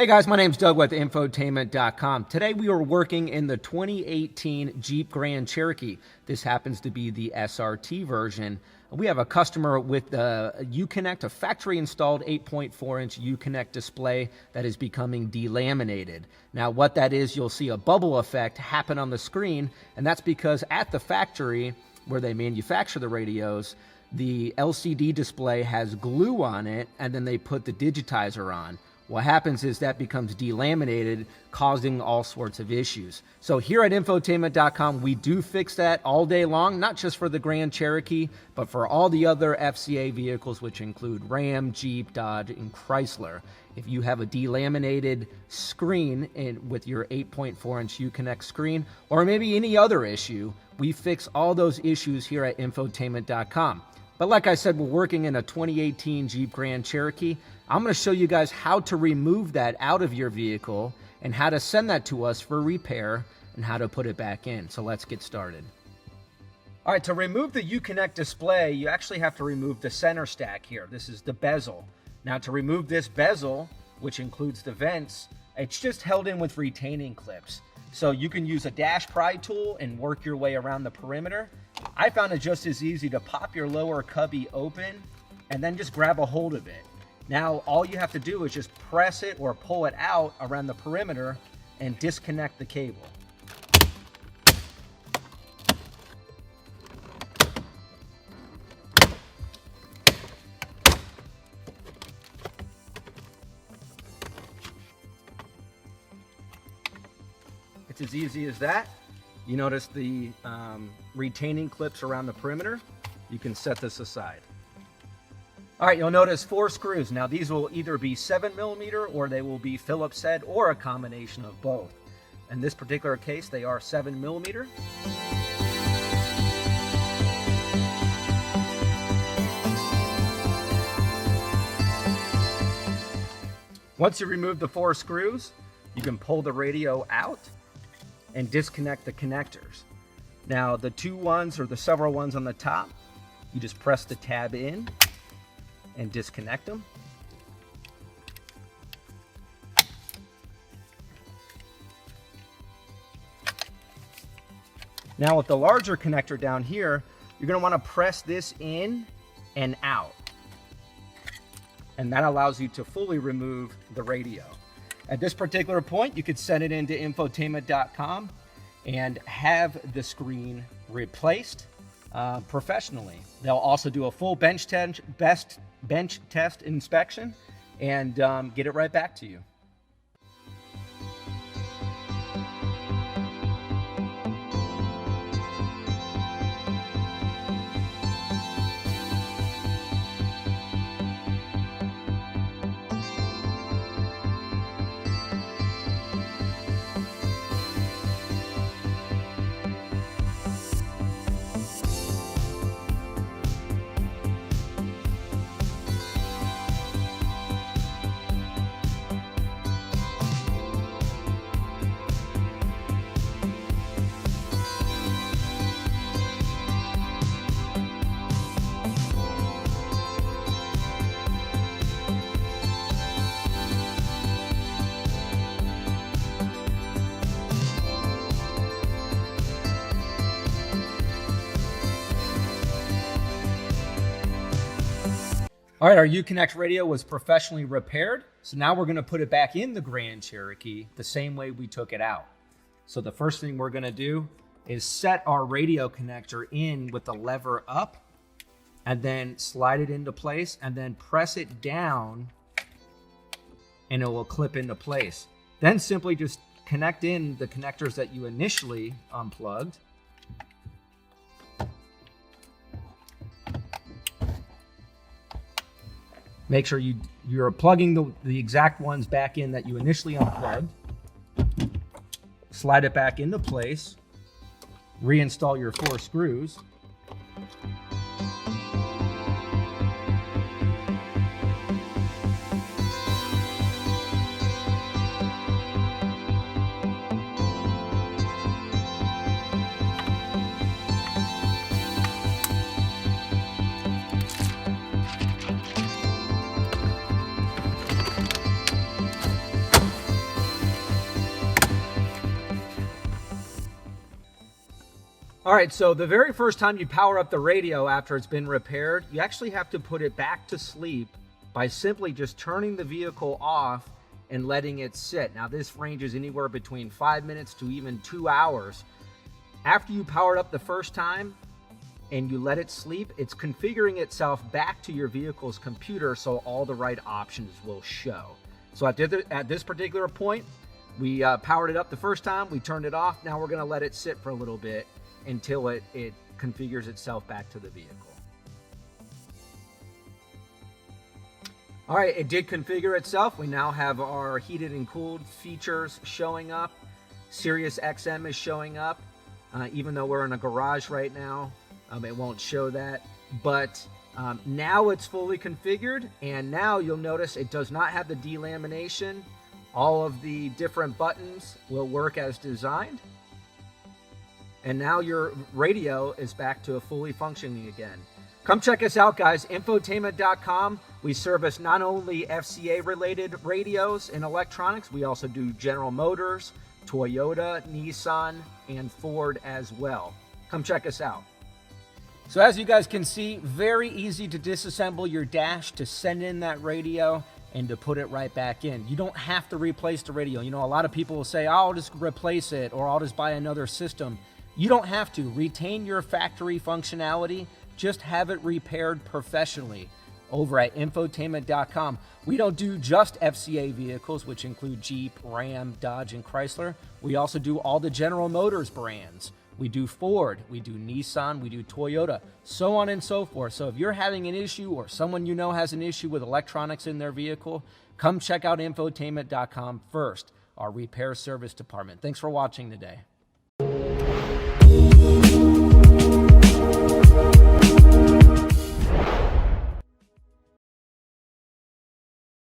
Hey guys, my name's Doug with Infotainment.com. Today we are working in the 2018 Jeep Grand Cherokee. This happens to be the SRT version. We have a customer with the UConnect, a factory installed 8.4-inch UConnect display that is becoming delaminated. Now what that is, you'll see a bubble effect happen on the screen, and that's because at the factory where they manufacture the radios, the LCD display has glue on it, and then they put the digitizer on. What happens is that becomes delaminated, causing all sorts of issues. So here at Infotainment.com, we do fix that all day long, not just for the Grand Cherokee, but for all the other FCA vehicles, which include Ram, Jeep, Dodge, and Chrysler. If you have a delaminated screen with your 8.4-inch UConnect screen, or maybe any other issue, we fix all those issues here at Infotainment.com. But like I said, we're working in a 2018 Jeep Grand Cherokee. I'm going to show you guys how to remove that out of your vehicle and how to send that to us for repair and how to put it back in. So let's get started. All right, to remove the UConnect display, you actually have to remove the center stack here. This is the bezel. Now to remove this bezel, which includes the vents, it's just held in with retaining clips. So you can use a dash pry tool and work your way around the perimeter. I found it just as easy to pop your lower cubby open and then just grab a hold of it. Now all you have to do is just press it or pull it out around the perimeter and disconnect the cable. It's as easy as that. You notice the retaining clips around the perimeter. You can set this aside. All right, you'll notice 4 screws. Now these will either be 7mm or they will be Phillips head or a combination of both. In this particular case, they are 7mm. Once you remove the 4 screws, you can pull the radio out and disconnect the connectors. Now the 2 ones or the several ones on the top, you just press the tab in and disconnect them. Now with the larger connector down here, you're going to want to press this in and out. And that allows you to fully remove the radio. At this particular point, you could send it into Infotainment.com and have the screen replaced professionally. They'll also do a full bench test inspection and get it right back to you. All right, our UConnect radio was professionally repaired. So now we're going to put it back in the Grand Cherokee the same way we took it out. So the first thing we're going to do is set our radio connector in with the lever up and then slide it into place and then press it down and it will clip into place. Then simply just connect in the connectors that you initially unplugged. Make sure you're plugging the exact ones back in that you initially unplugged. Slide it back into place. Reinstall your 4 screws. All right, so the very first time you power up the radio after it's been repaired, you actually have to put it back to sleep by simply just turning the vehicle off and letting it sit. Now this ranges anywhere between 5 minutes to even 2 hours. After you power it up the first time and you let it sleep, it's configuring itself back to your vehicle's computer so all the right options will show. So at this particular point, we powered it up the first time, we turned it off. Now we're gonna let it sit for a little bit until it configures itself back to the vehicle. All right, it did configure itself. We now have our heated and cooled features showing up. Sirius XM is showing up. Even though we're in a garage right now, it won't show that. But now it's fully configured, and now you'll notice it does not have the delamination. All of the different buttons will work as designed. And now your radio is back to a fully functioning again. Come check us out, guys. Infotainment.com. We service not only FCA-related radios and electronics, we also do General Motors, Toyota, Nissan, and Ford as well. Come check us out. So as you guys can see, very easy to disassemble your dash, to send in that radio, and to put it right back in. You don't have to replace the radio. You know, a lot of people will say, oh, I'll just replace it, or I'll just buy another system. You don't have to. Retain your factory functionality. Just have it repaired professionally over at Infotainment.com. We don't do just FCA vehicles, which include Jeep, Ram, Dodge, and Chrysler. We also do all the General Motors brands. We do Ford, we do Nissan, we do Toyota, so on and so forth. So if you're having an issue, or someone you know has an issue with electronics in their vehicle, come check out Infotainment.com first, our repair service department. Thanks for watching today.